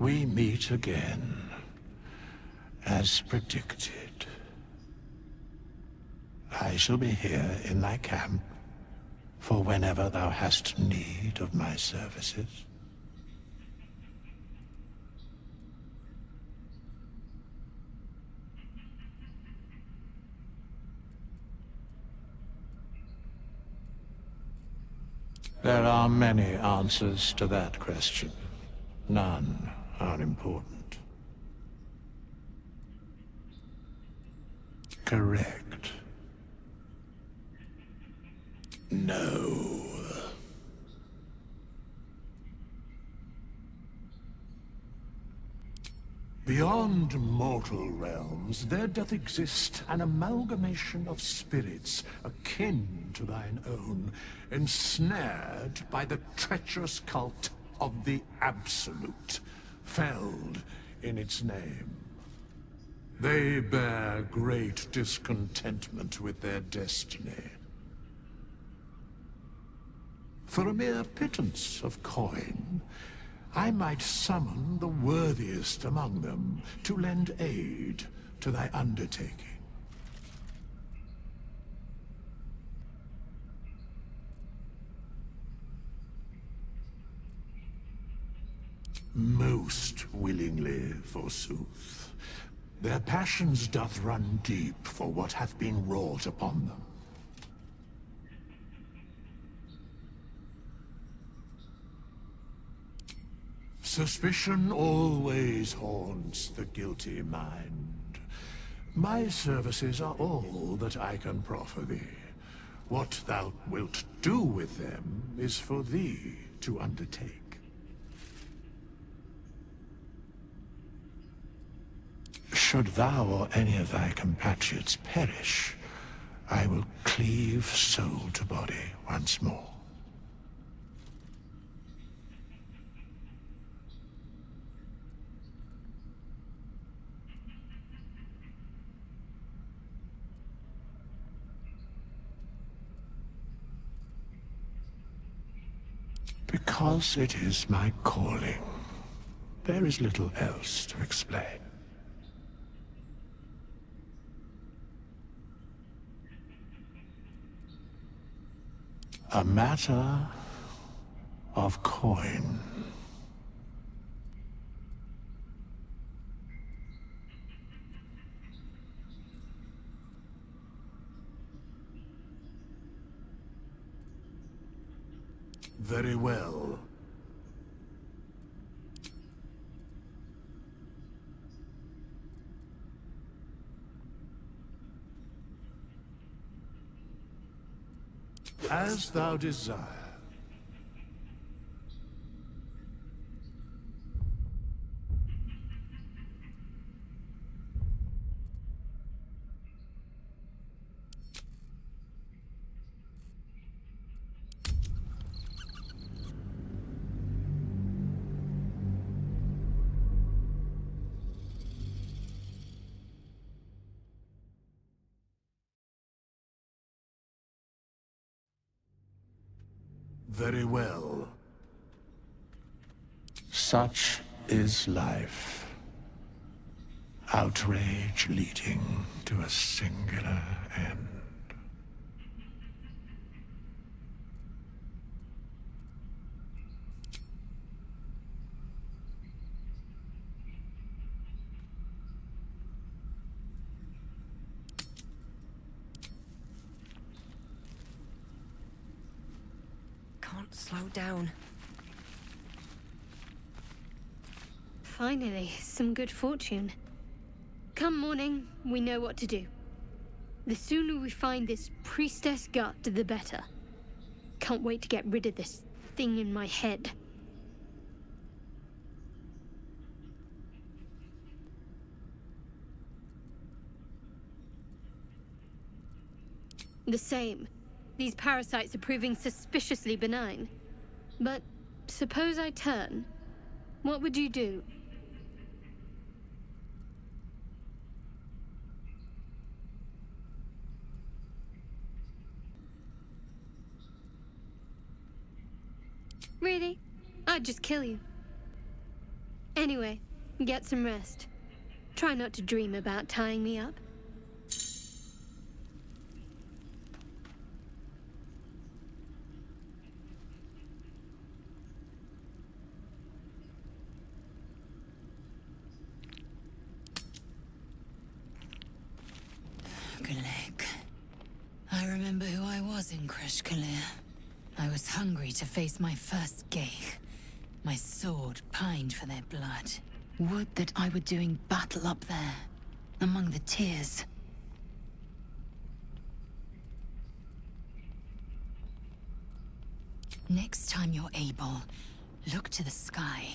We meet again, as predicted. I shall be here in thy camp, for whenever thou hast need of my services. There are many answers to that question. None are important. Correct. No. Beyond mortal realms, there doth exist an amalgamation of spirits akin to thine own, ensnared by the treacherous cult of the Absolute, felled in its name. They bear great discontentment with their destiny. For a mere pittance of coin, I might summon the worthiest among them to lend aid to thy undertaking. Most willingly, forsooth. Their passions doth run deep for what hath been wrought upon them. Suspicion always haunts the guilty mind. My services are all that I can proffer thee. What thou wilt do with them is for thee to undertake. Should thou or any of thy compatriots perish, I will cleave soul to body once more. Because it is my calling. There is little else to explain. A matter of coin. Very well. As thou desire. Very well. Such is life. Outrage leading to a singular end. Slow down. Finally, some good fortune. Come morning, we know what to do. The sooner we find this priestess gut, the better. Can't wait to get rid of this thing in my head. The same. These parasites are proving suspiciously benign. But suppose I turn, what would you do? Really? I'd just kill you. Anyway, get some rest. Try not to dream about tying me up. Galek. I remember who I was in Kresh Kalir. I was hungry to face my first Geich. My sword pined for their blood. Would that I were doing battle up there, among the tears. Next time you're able, look to the sky.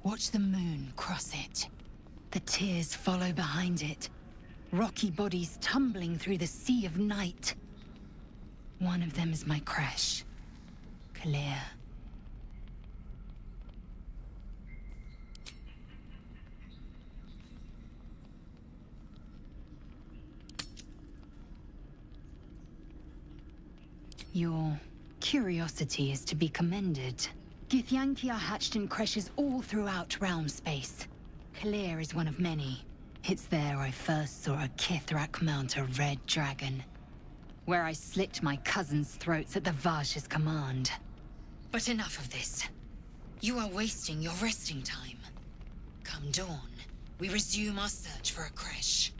Watch the moon cross it. The tears follow behind it. Rocky bodies tumbling through the sea of night. One of them is my Kresh. Kalir. Your curiosity is to be commended. Githyanki are hatched in Kreshes all throughout realm space. Kalir is one of many. It's there I first saw a Kithrak mount a red dragon. Where I slit my cousins' throats at the Vash's command. But enough of this. You are wasting your resting time. Come dawn, we resume our search for a Kresh.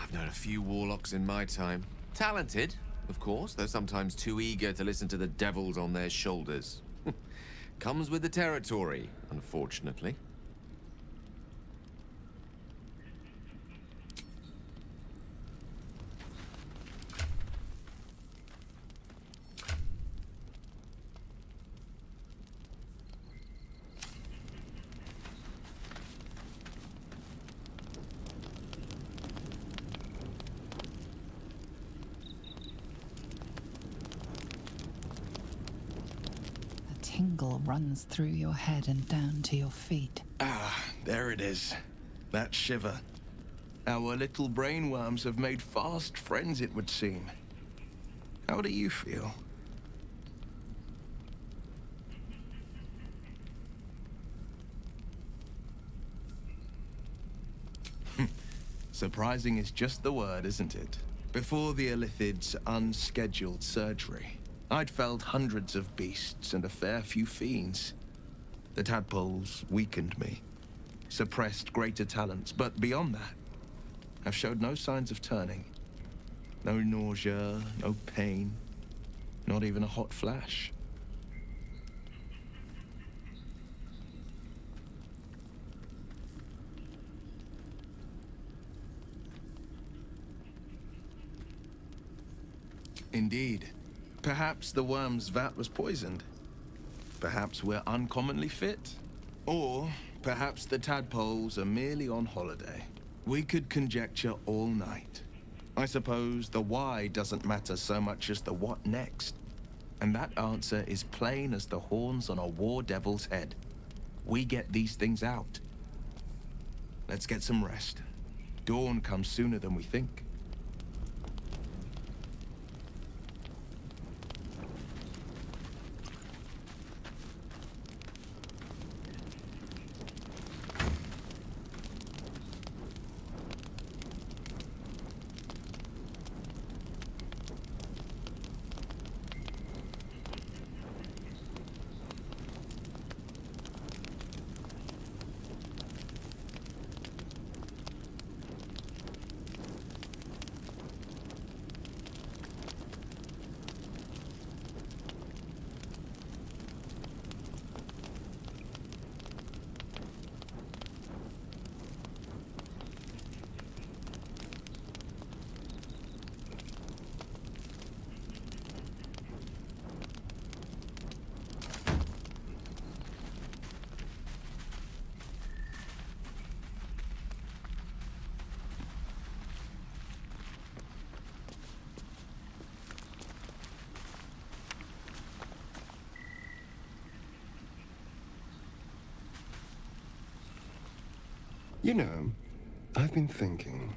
I've known a few warlocks in my time. Talented, of course, though sometimes too eager to listen to the devils on their shoulders. Comes with the territory, unfortunately. Tingle runs through your head and down to your feet. Ah, there it is. That shiver. Our little brainworms have made fast friends, it would seem. How do you feel? Surprising is just the word, isn't it? Before the Illithid's unscheduled surgery, I'd felled hundreds of beasts and a fair few fiends. The tadpoles weakened me, suppressed greater talents, but beyond that, I've showed no signs of turning. No nausea, no pain, not even a hot flash. Indeed. Perhaps the worm's vat was poisoned. Perhaps we're uncommonly fit. Or perhaps the tadpoles are merely on holiday. We could conjecture all night. I suppose the why doesn't matter so much as the what next. And that answer is plain as the horns on a war devil's head. We get these things out. Let's get some rest. Dawn comes sooner than we think. You know, I've been thinking,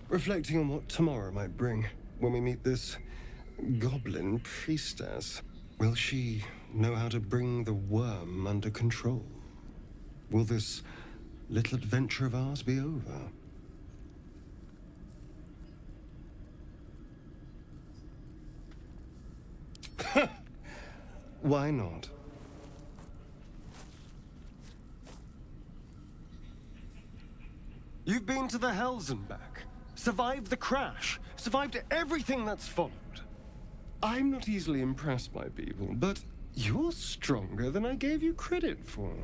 reflecting on what tomorrow might bring when we meet this goblin priestess. Will she know how to bring the worm under control? Will this little adventure of ours be over? Why not? You've been to the Hells and back, survived the crash, survived everything that's followed. I'm not easily impressed by people, but you're stronger than I gave you credit for.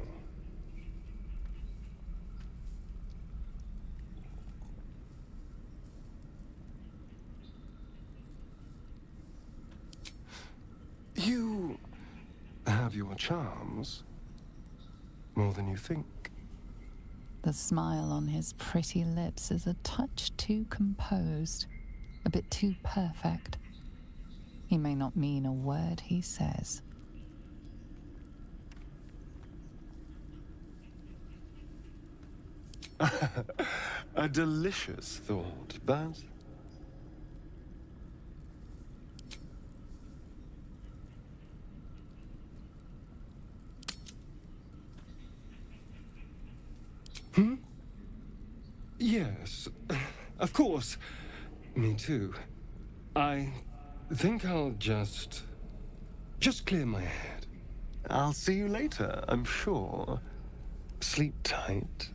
You have your charms, more than you think. The smile on his pretty lips is a touch too composed, a bit too perfect. He may not mean a word he says. A delicious thought, but... Yes, of course. Me too. I think I'll just clear my head. I'll see you later, I'm sure. Sleep tight.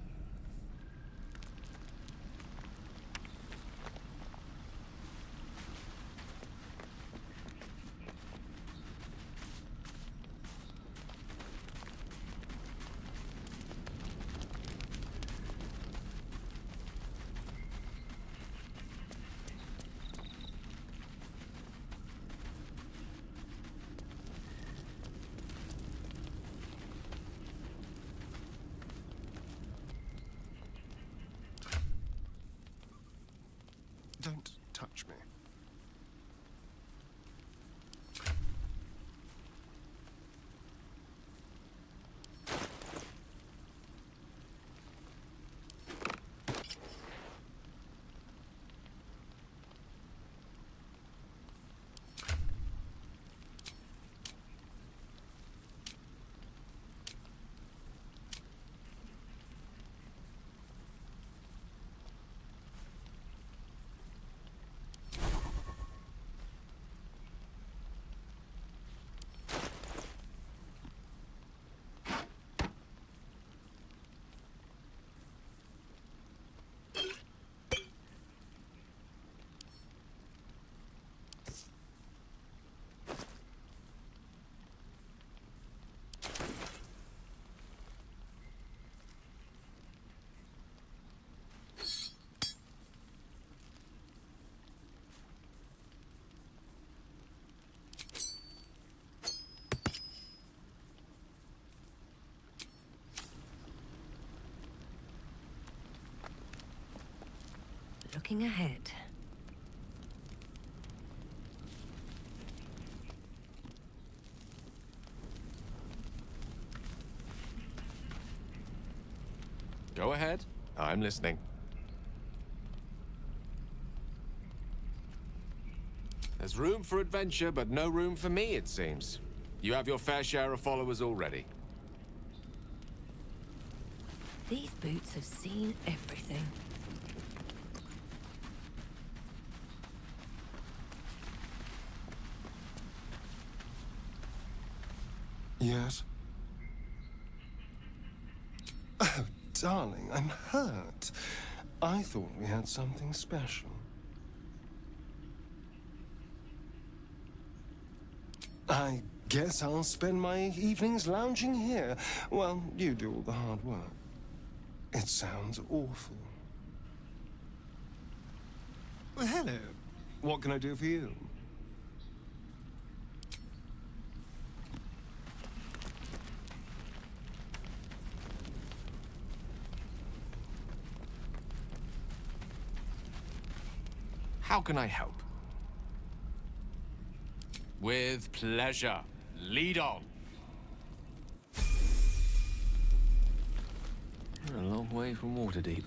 Don't touch me. Looking ahead. Go ahead. I'm listening. There's room for adventure, but no room for me, it seems. You have your fair share of followers already. These boots have seen everything. Yes? Oh, darling, I'm hurt. I thought we had something special. I guess I'll spend my evenings lounging here while you do all the hard work. It sounds awful. Well, hello. What can I do for you? How can I help? With pleasure. Lead on. We're a long way from Waterdeep.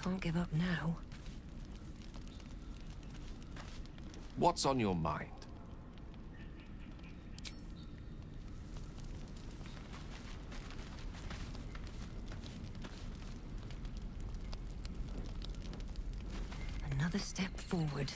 Can't give up now. What's on your mind? Another step forward.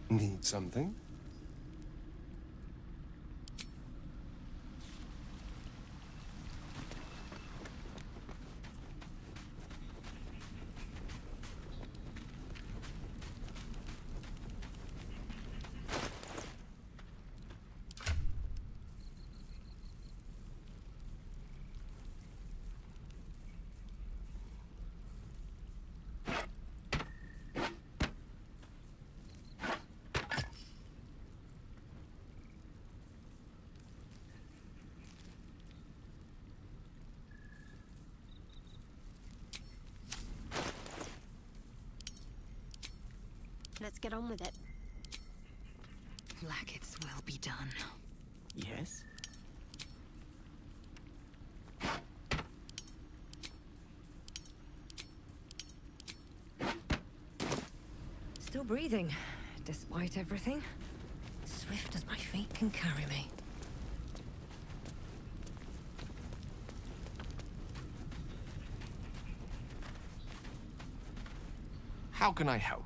Need something? Let's get on with it. Like its will be done. Yes? Still breathing, despite everything. Swift as my feet can carry me. How can I help?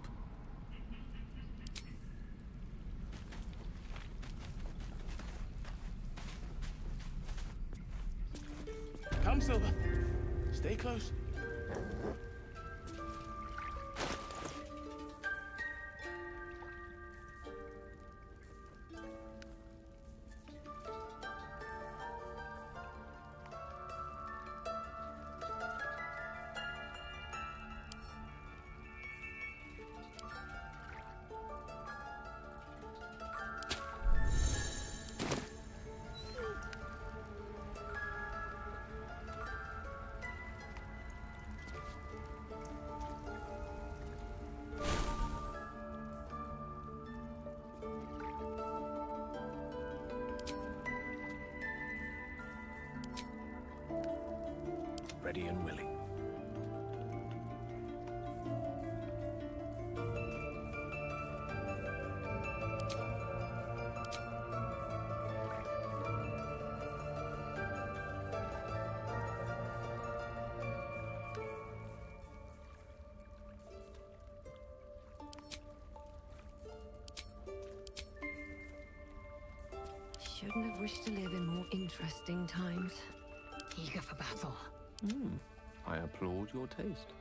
Come, Silver. Stay close. Ready and willing. Shouldn't have wished to live in more interesting times. Eager for battle. I applaud your taste.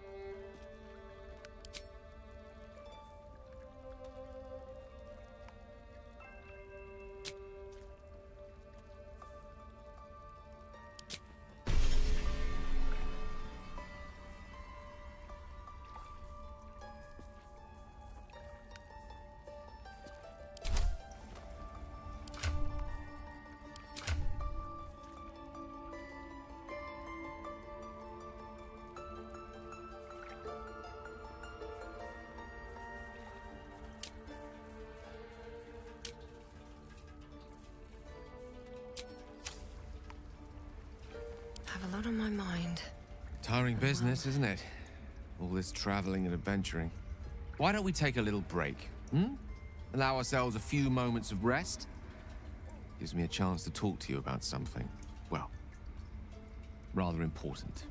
Have a lot on my mind. Tiring business, isn't it? All this traveling and adventuring. Why don't we take a little break? allow ourselves a few moments of rest. Gives me a chance to talk to you about something, well, rather important.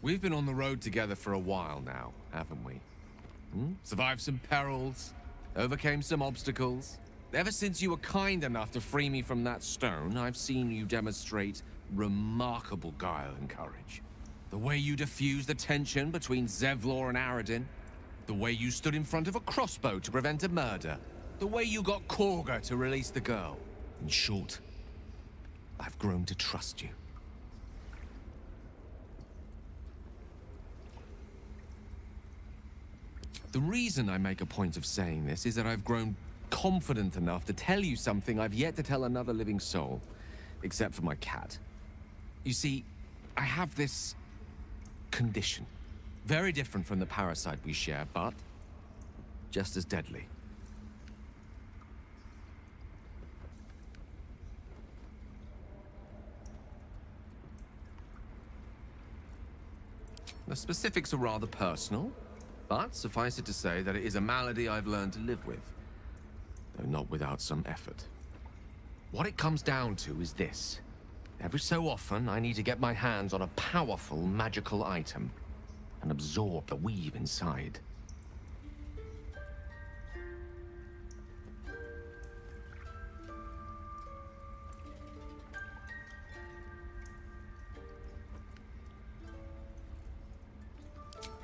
We've been on the road together for a while now, haven't we? Survived some perils, overcame some obstacles. Ever since you were kind enough to free me from that stone, I've seen you demonstrate remarkable guile and courage. The way you diffused the tension between Zevlor and Aradin. The way you stood in front of a crossbow to prevent a murder. The way you got Korga to release the girl. In short, I've grown to trust you. The reason I make a point of saying this is that I've grown confident enough to tell you something I've yet to tell another living soul, except for my cat. You see, I have this condition, very different from the parasite we share, but just as deadly. The specifics are rather personal, but suffice it to say that it is a malady I've learned to live with, though not without some effort. What it comes down to is this. Every so often, I need to get my hands on a powerful magical item and absorb the weave inside.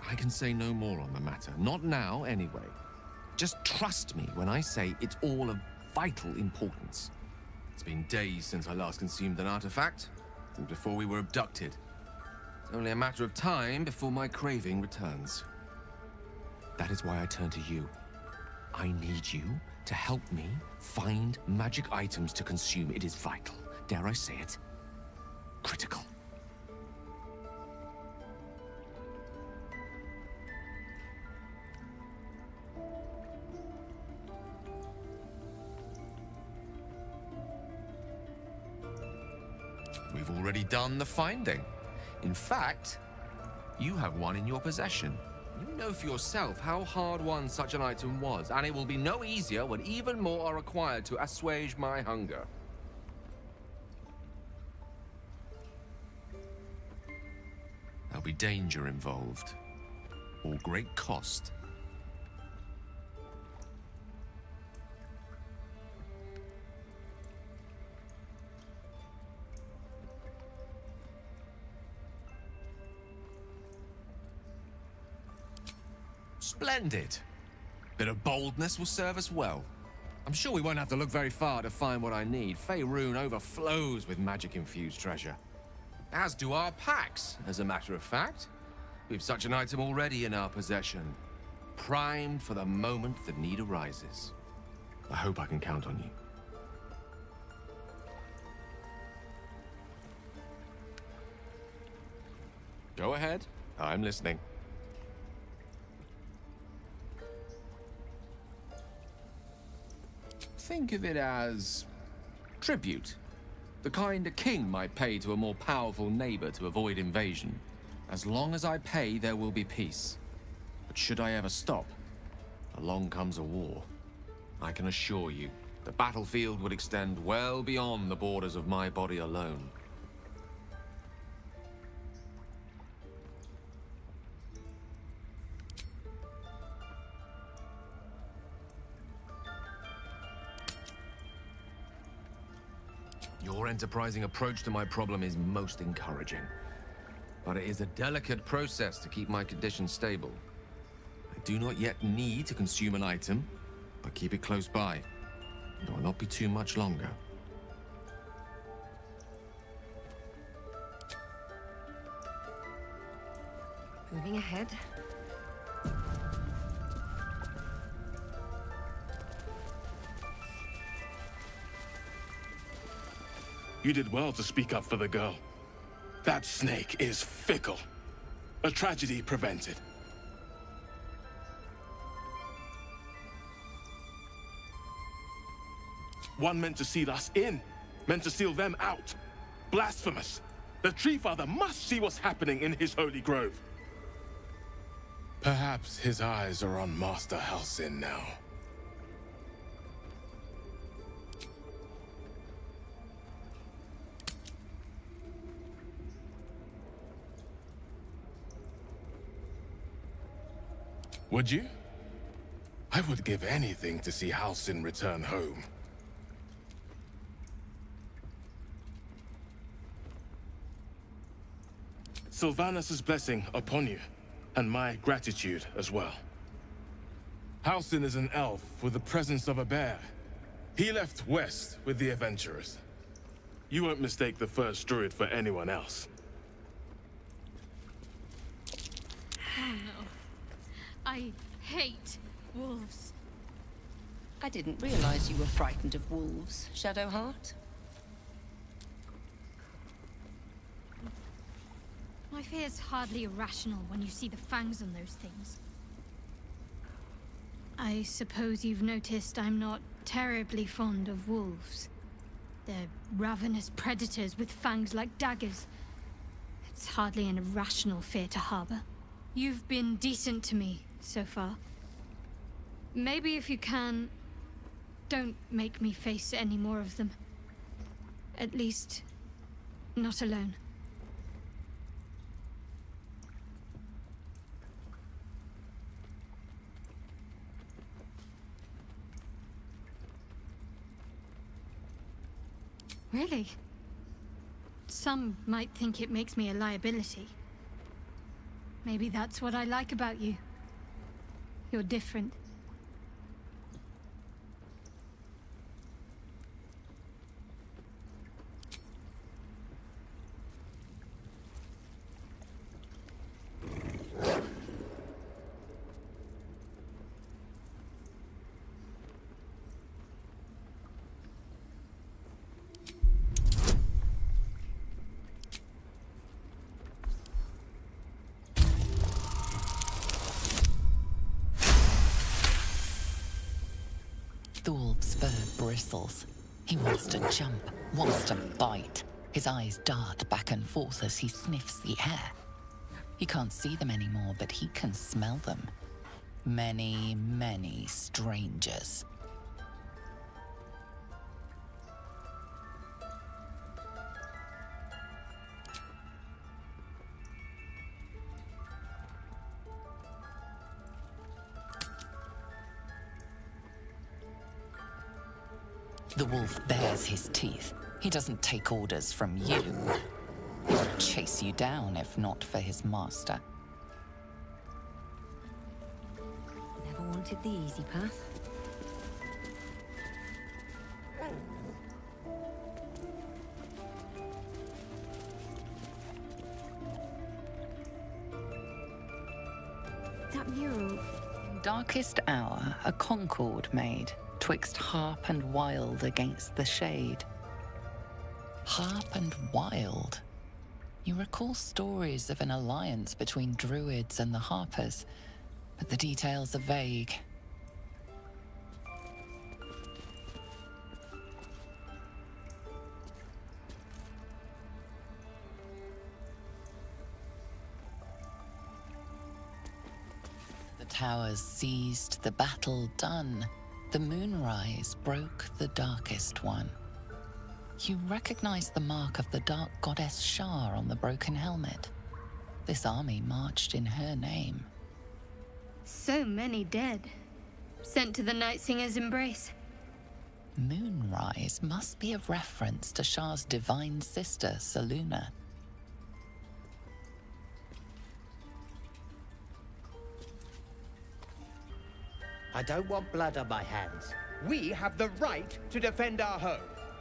I can say no more on the matter. Not now, anyway. Just trust me when I say it's all of vital importance. It's been days since I last consumed an artifact, since before we were abducted. It's only a matter of time before my craving returns. That is why I turn to you. I need you to help me find magic items to consume. It is vital. Dare I say it? Critical. We've already done the finding. In fact, you have one in your possession. You know for yourself how hard-won such an item was, and it will be no easier when even more are required to assuage my hunger. There'll be danger involved, or great cost. Splendid. Bit of boldness will serve us well. I'm sure we won't have to look very far to find what I need. Faerun overflows with magic-infused treasure. As do our packs, as a matter of fact. We've such an item already in our possession. Primed for the moment the need arises. I hope I can count on you. Go ahead. I'm listening. Think of it as tribute. The kind a king might pay to a more powerful neighbor to avoid invasion. As long as I pay, there will be peace. But should I ever stop, along comes a war. I can assure you, the battlefield would extend well beyond the borders of my body alone. Your enterprising approach to my problem is most encouraging. But it is a delicate process to keep my condition stable. I do not yet need to consume an item, but keep it close by. It will not be too much longer. Moving ahead. You did well to speak up for the girl. That snake is fickle. A tragedy prevented. One meant to seal us in, meant to seal them out. Blasphemous. The Tree Father must see what's happening in his holy grove. Perhaps his eyes are on Master Halsin now. Would you? I would give anything to see Halsin return home. Sylvanus' blessing upon you, and my gratitude as well. Halsin is an elf with the presence of a bear. He left west with the adventurers. You won't mistake the first druid for anyone else. Oh no. I hate wolves. I didn't realize you were frightened of wolves, Shadowheart. My fear's hardly irrational when you see the fangs on those things. I suppose you've noticed I'm not terribly fond of wolves. They're ravenous predators with fangs like daggers. It's hardly an irrational fear to harbor. You've been decent to me so far. Maybe if you can, don't make me face any more of them. At least, not alone. Really? Some might think it makes me a liability. Maybe that's what I like about you. You're different. Thorv's fur bristles. He wants to jump, wants to bite. His eyes dart back and forth as he sniffs the air. He can't see them anymore, but he can smell them. Many, many strangers. The wolf bares his teeth. He doesn't take orders from you. He would chase you down if not for his master. Never wanted the easy path. That mural... Darkest hour, a concord made, twixt harp and wild against the shade. Harp and wild. You recall stories of an alliance between druids and the harpers, but the details are vague. The towers seized, the battle done. The moonrise broke the darkest one. You recognize the mark of the dark goddess Shar on the broken helmet. This army marched in her name. So many dead. Sent to the Night Singer's embrace. Moonrise must be a reference to Shar's divine sister, Selûne. I don't want blood on my hands. We have the right to defend our home.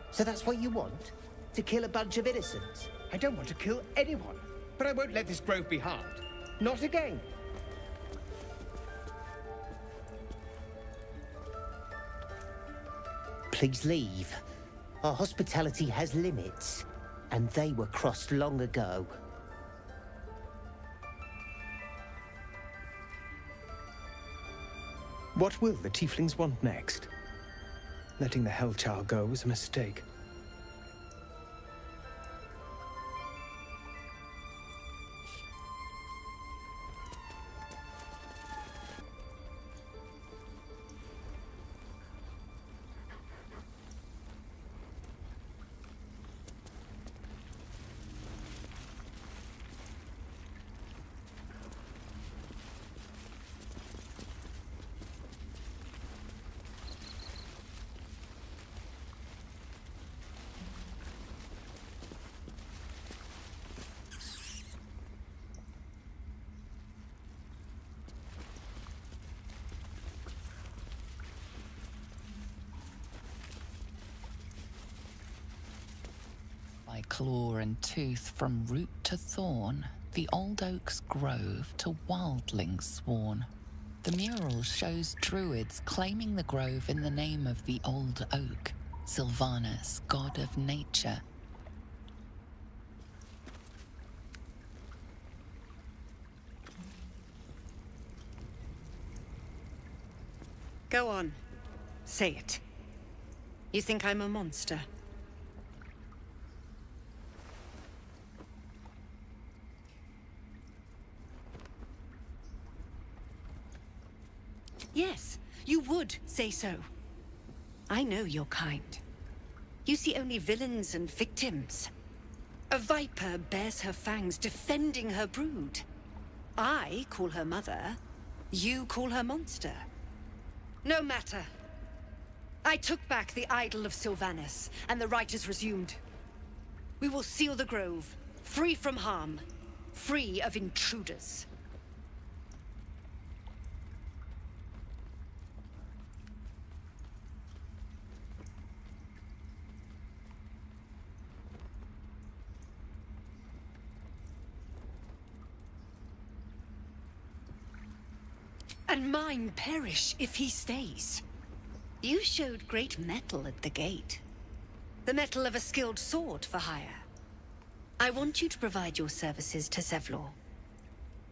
So that's what you want? To kill a bunch of innocents? I don't want to kill anyone, but I won't let this grove be harmed. Not again. Please leave. Our hospitality has limits, and they were crossed long ago. What will the tieflings want next? Letting the Hellchild go was a mistake. claw and tooth from root to thorn, the old oak's grove to wildlings sworn. The mural shows druids claiming the grove in the name of the old oak, Sylvanus, god of nature. Go on. Say it. You think I'm a monster? Yes, you would say so. I know your kind. You see only villains and victims. A viper bears her fangs defending her brood. I call her mother. You call her monster. No matter. I took back the idol of Sylvanus, and the rite is resumed. We will seal the grove, free from harm, free of intruders. And mine perish if he stays. You showed great mettle at the gate. The mettle of a skilled sword for hire. I want you to provide your services to Zevlor.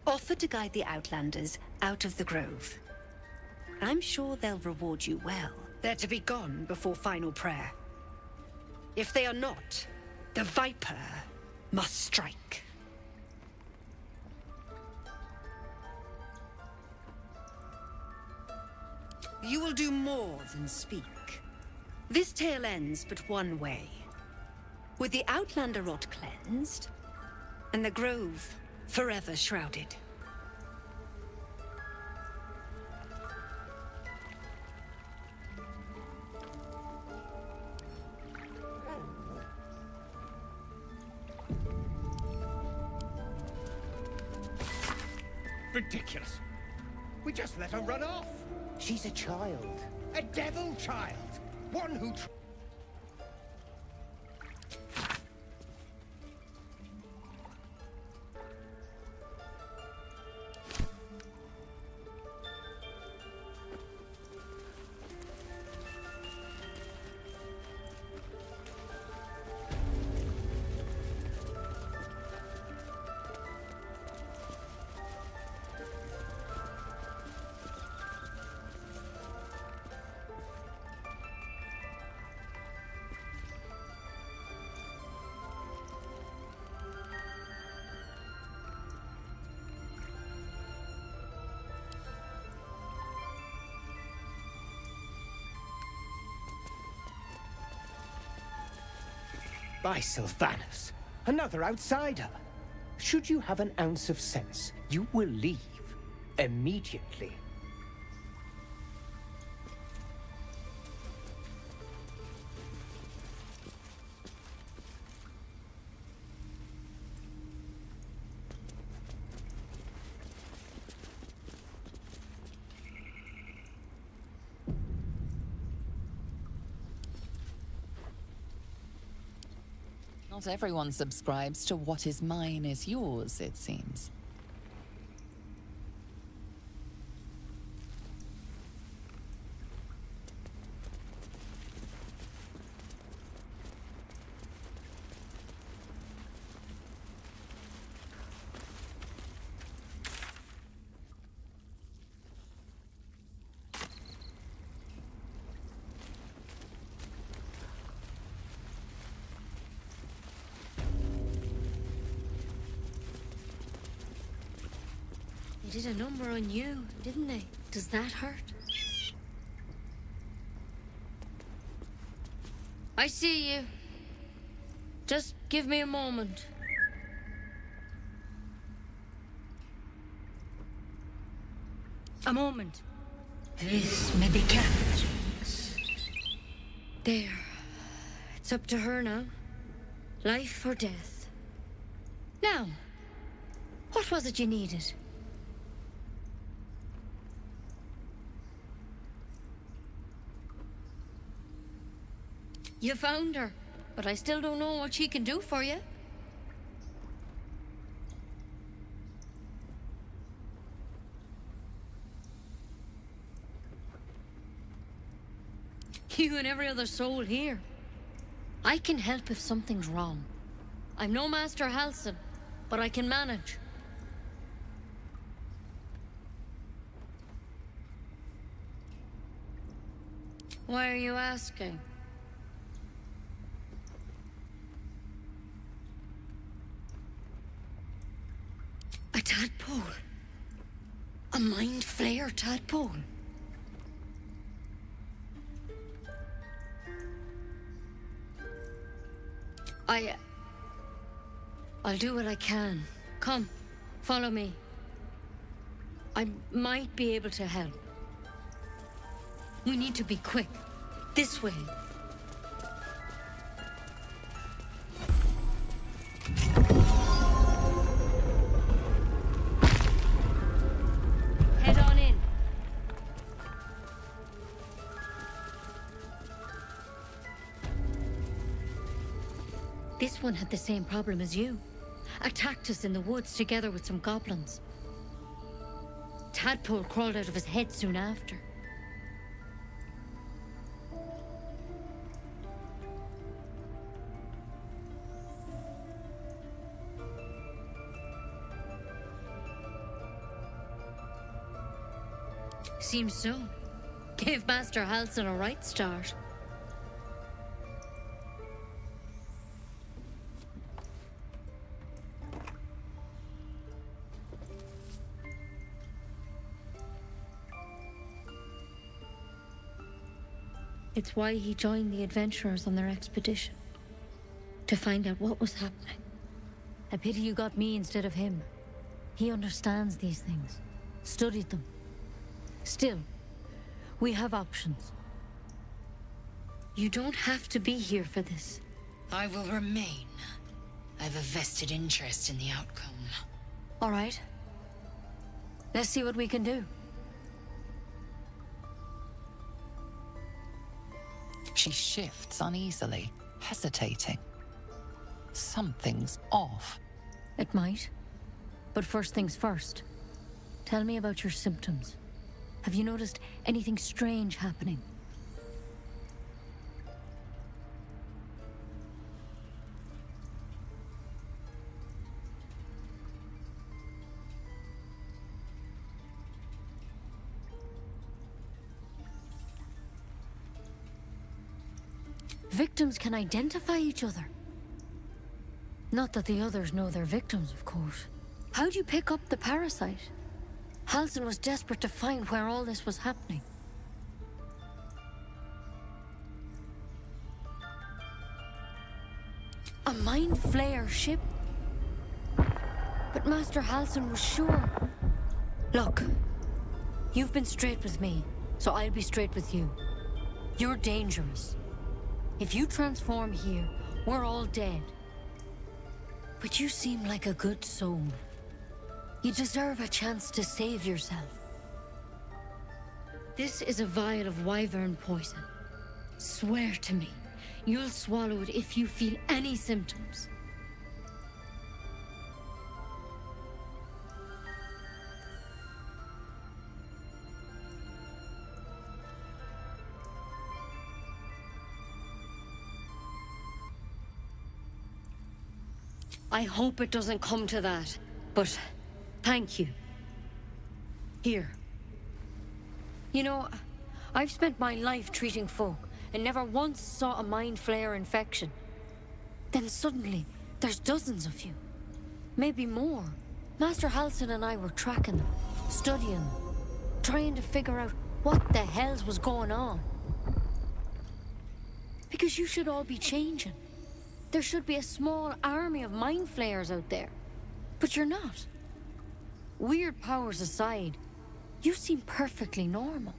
Offer to guide the Outlanders out of the grove. I'm sure they'll reward you well. They're to be gone before final prayer. If they are not, the Viper must strike. You will do more than speak. This tale ends but one way. With the Outlander rot cleansed, and the grove forever shrouded. Ridiculous. We just let her run off. She's a child. A devil child. One who... By Sylvanus, another outsider. Should you have an ounce of sense, you will leave immediately. Not everyone subscribes to what is mine is yours, it seems. They did a number on you, didn't they? Does that hurt? I see you. Just give me a moment. A moment. This medicat. There. It's up to her now. Life or death. Now, what was it you needed? You found her. but I still don't know what she can do for you. You and every other soul here. I can help if something's wrong. I'm no Master Halsin, but I can manage. Why are you asking? A tadpole? A mind flayer tadpole? I'll do what I can. Come, follow me. I might be able to help. We need to be quick. This way. Head on in. This one had the same problem as you. Attacked us in the woods together with some goblins. Tadpole crawled out of his head soon after. Seems so. Gave Master Halsin a right start. It's why he joined the adventurers on their expedition. To find out what was happening. A pity you got me instead of him. He understands these things. Studied them. Still, we have options. You don't have to be here for this. I will remain. I have a vested interest in the outcome. All right. Let's see what we can do. She shifts uneasily, hesitating. Something's off. It might. But first things first. Tell me about your symptoms. Have you noticed anything strange happening? Victims can identify each other. Not that the others know they're victims, of course. How'd you pick up the parasite? Halsin was desperate to find where all this was happening. A mind flayer ship? But Master Halsin was sure. Look, you've been straight with me, so I'll be straight with you. You're dangerous. If you transform here, we're all dead. But you seem like a good soul. You deserve a chance to save yourself. This is a vial of wyvern poison. Swear to me, you'll swallow it if you feel any symptoms. I hope it doesn't come to that, but thank you. Here. You know, I've spent my life treating folk and never once saw a mind flayer infection. Then suddenly, there's dozens of you. Maybe more. Master Halsin and I were tracking them, studying them, trying to figure out what the hells was going on. Because you should all be changing. There should be a small army of mind flayers out there. But you're not. Weird powers aside, you seem perfectly normal.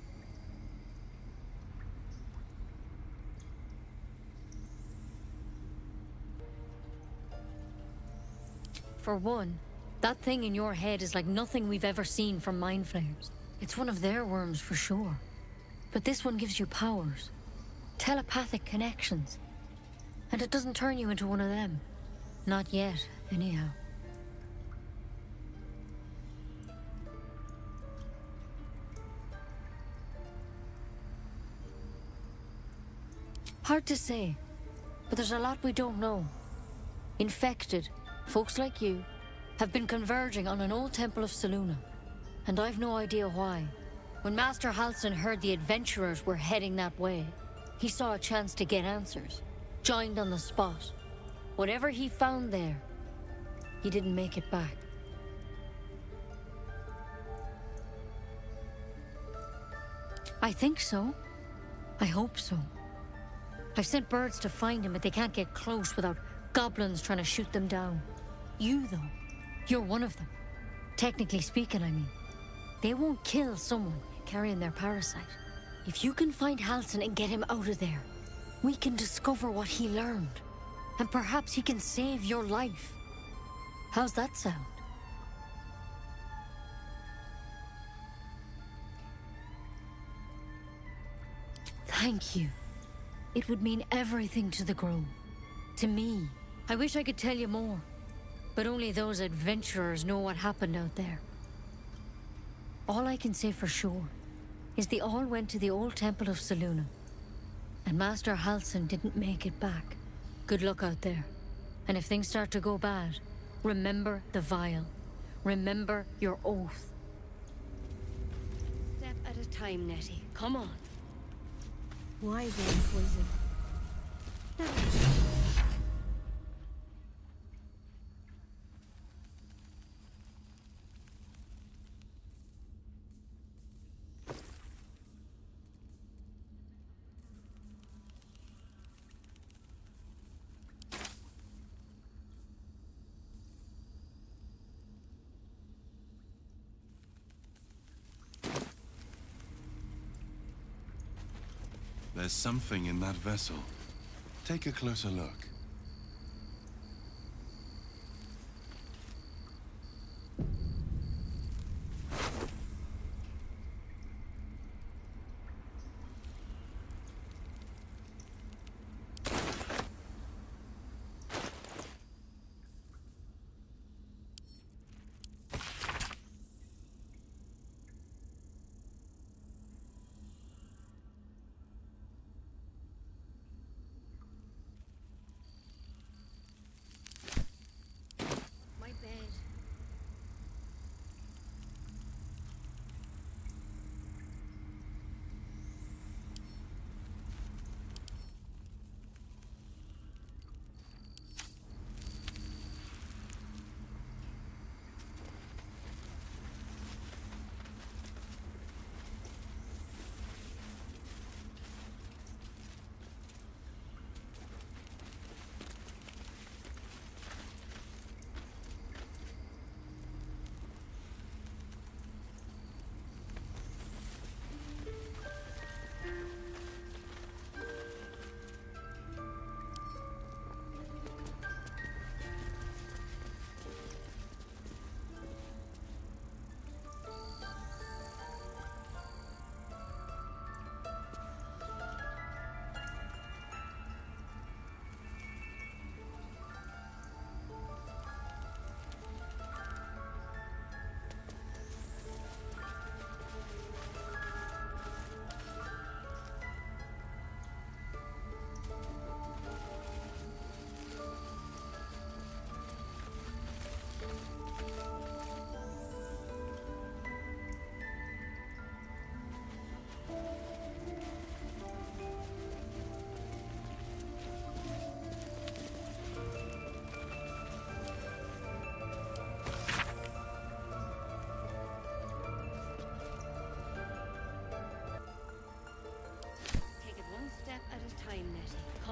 For one, that thing in your head is like nothing we've ever seen from mind flayers. It's one of their worms for sure. But this one gives you powers. Telepathic connections. And it doesn't turn you into one of them. Not yet, anyhow. Hard to say, but there's a lot we don't know. Infected, folks like you, have been converging on an old temple of Selûne, and I've no idea why. When Master Halsin heard the adventurers were heading that way, he saw a chance to get answers, joined on the spot. Whatever he found there, he didn't make it back. I think so. I hope so. I've sent birds to find him, but they can't get close without goblins trying to shoot them down. You, though, you're one of them. Technically speaking, I mean. They won't kill someone carrying their parasite. If you can find Halsin and get him out of there, we can discover what he learned. And perhaps he can save your life. How's that sound? Thank you. It would mean everything to the Grove. To me. I wish I could tell you more. But only those adventurers know what happened out there. All I can say for sure is they all went to the old temple of Selûne. And Master Halsin didn't make it back. Good luck out there. And if things start to go bad, remember the vial. Remember your oath. Step at a time, Nettie. Come on. Why then poison? There's something in that vessel. Take a closer look.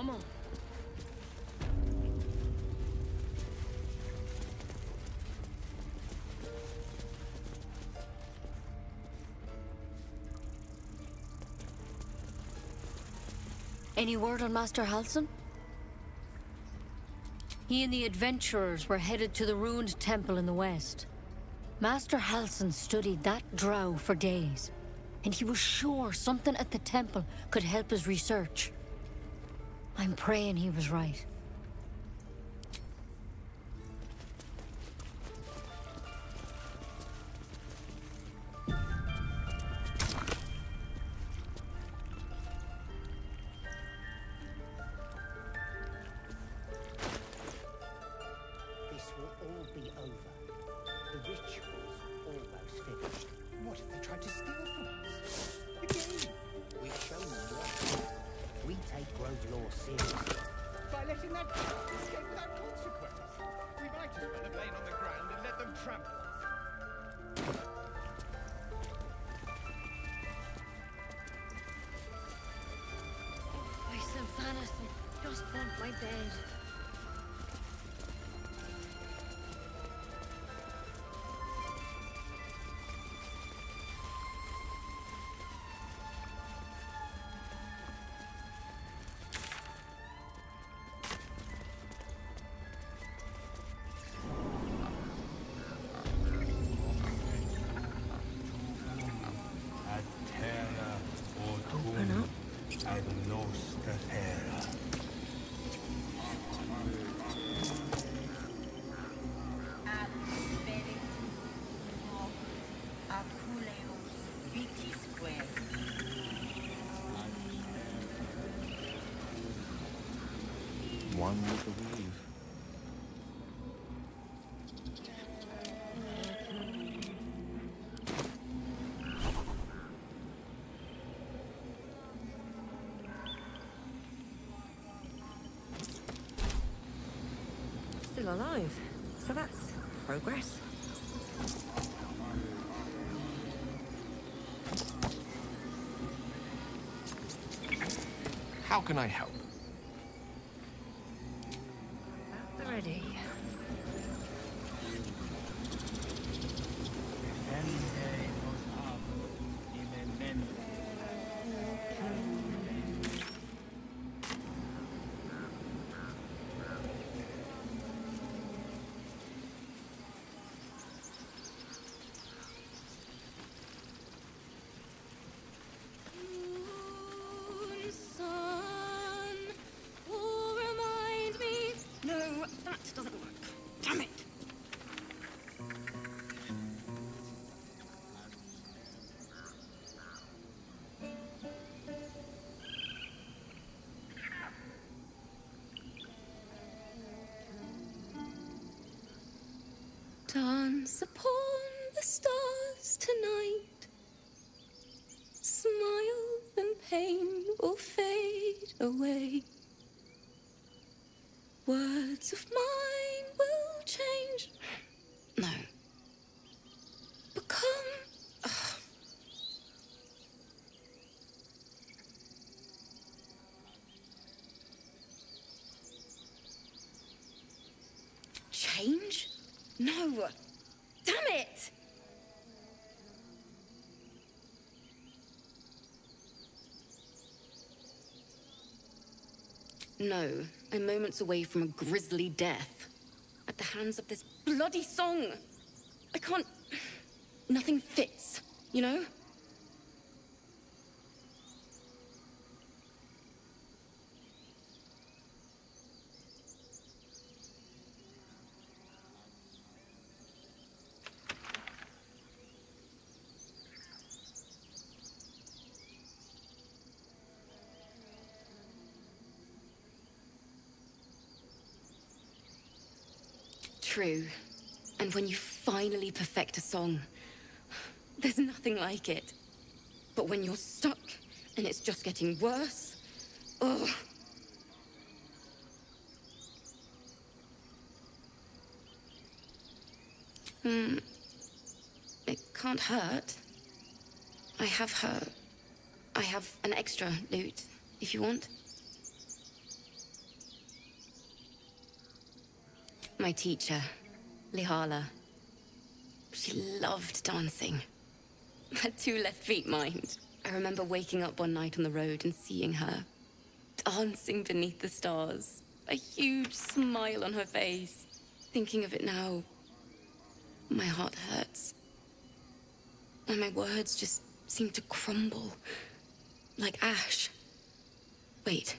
Come on. Any word on Master Halsin? He and the adventurers were headed to the ruined temple in the west. Master Halsin studied that drow for days, and he was sure something at the temple could help his research. I'm praying he was right. my bed. Open up. I've lost the terra. One with the weave. Still alive, so that's progress. How can I help? At the ready. Dance upon the stars tonight. Smile and pain will fade away. Words of mine will change. No. Become. Change? No! Damn it! No, I'm moments away from a grisly death. At the hands of this bloody song! I can't... Nothing fits, you know? True. And when you finally perfect a song, there's nothing like it. But when you're stuck and it's just getting worse, ugh. It can't hurt. I have an extra loot, if you want. My teacher, Lihala. She loved dancing. Had 2 left feet, mind. I remember waking up one night on the road and seeing her, dancing beneath the stars, a huge smile on her face. Thinking of it now, my heart hurts. And my words just seem to crumble, like ash. Wait.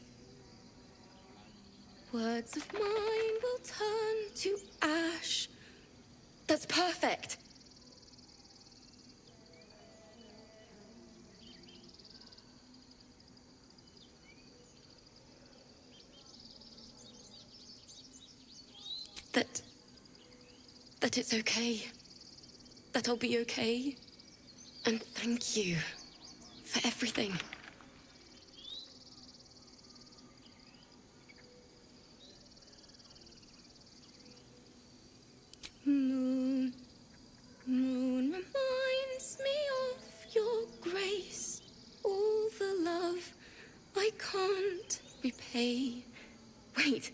Words of mine will turn to ash. That's perfect. That it's okay. That I'll be okay. And thank you for everything. Moon, moon reminds me of your grace. All the love I can't repay. Wait,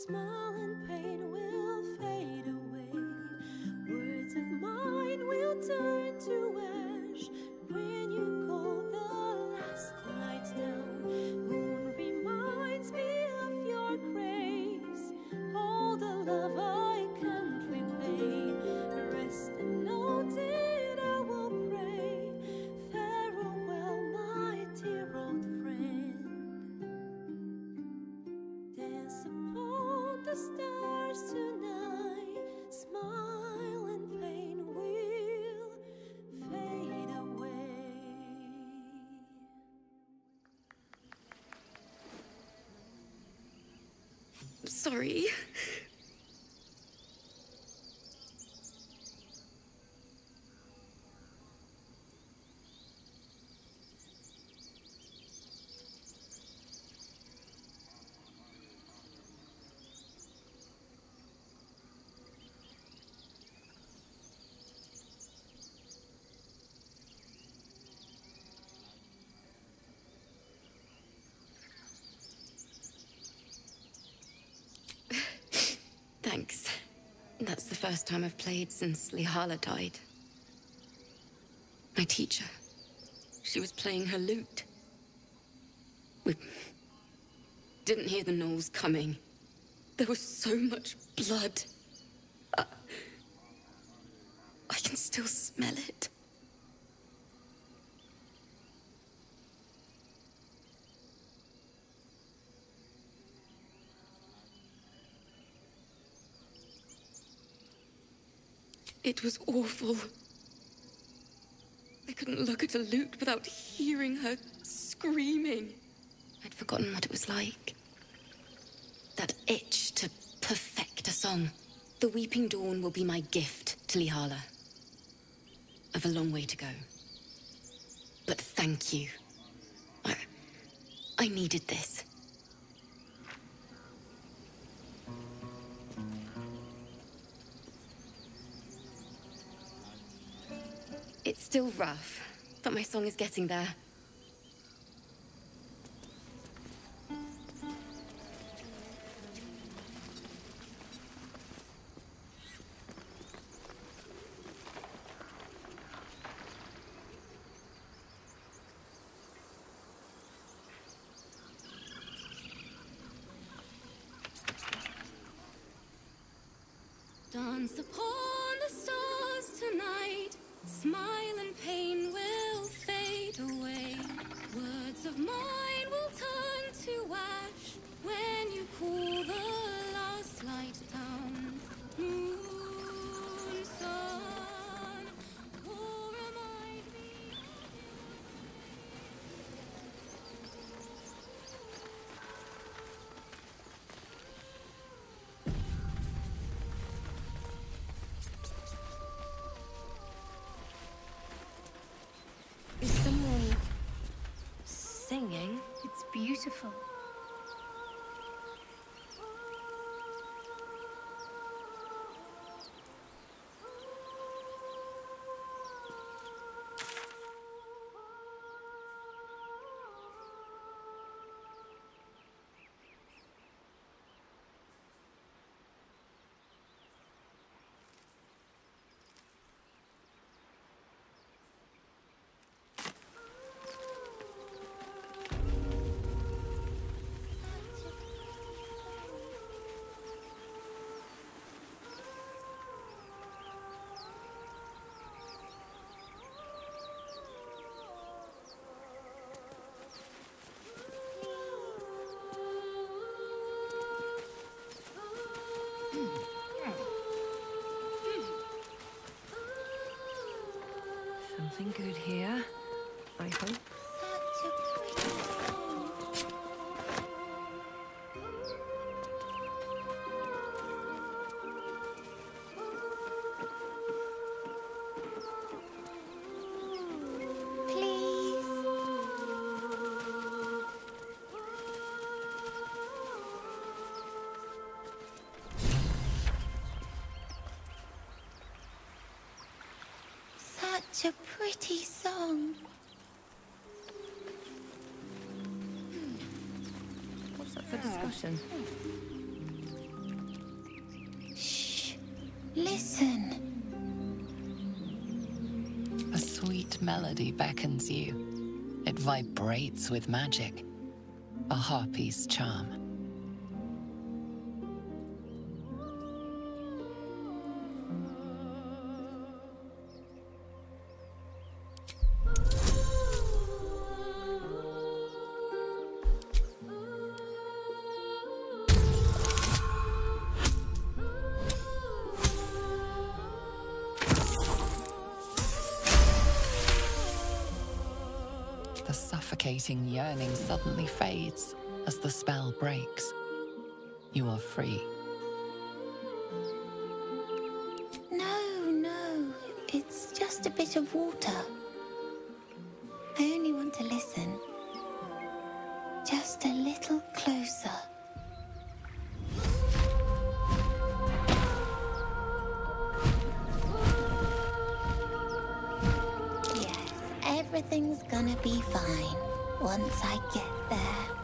Smile and pain will fade away. Words of mine will turn to ash when you call the last light down. Moon reminds me of your grace. All the love I can't repay. Rest and note it, I will pray. Farewell, my dear old friend. Dance upon the stars tonight. Smile and pain will fade away. Sorry. Thanks. That's the first time I've played since Lihala died. My teacher. She was playing her lute. We didn't hear the gnolls coming. There was so much blood. I can still smell it. It was awful. I couldn't look at a lute without hearing her screaming. I'd forgotten what it was like. That itch to perfect a song. The Weeping Dawn will be my gift to Lihala. I've a long way to go. But thank you. I needed this. It's still rough, but my song is getting there. Dance upon the stars tonight. Smile and pain will fade away. Words of mine will turn to ash when you call the last light down. Moon, sun, will remind me of Is someone singing? It's beautiful. Something good here, I hope. Such a pretty song. What's up for discussion? Listen. A sweet melody beckons you. It vibrates with magic. A harpy's charm. The suffocating yearning suddenly fades as the spell breaks. You are free. No. It's just a bit of water. I only want to listen. Just a little closer. Yes, everything's gonna be fine once I get there.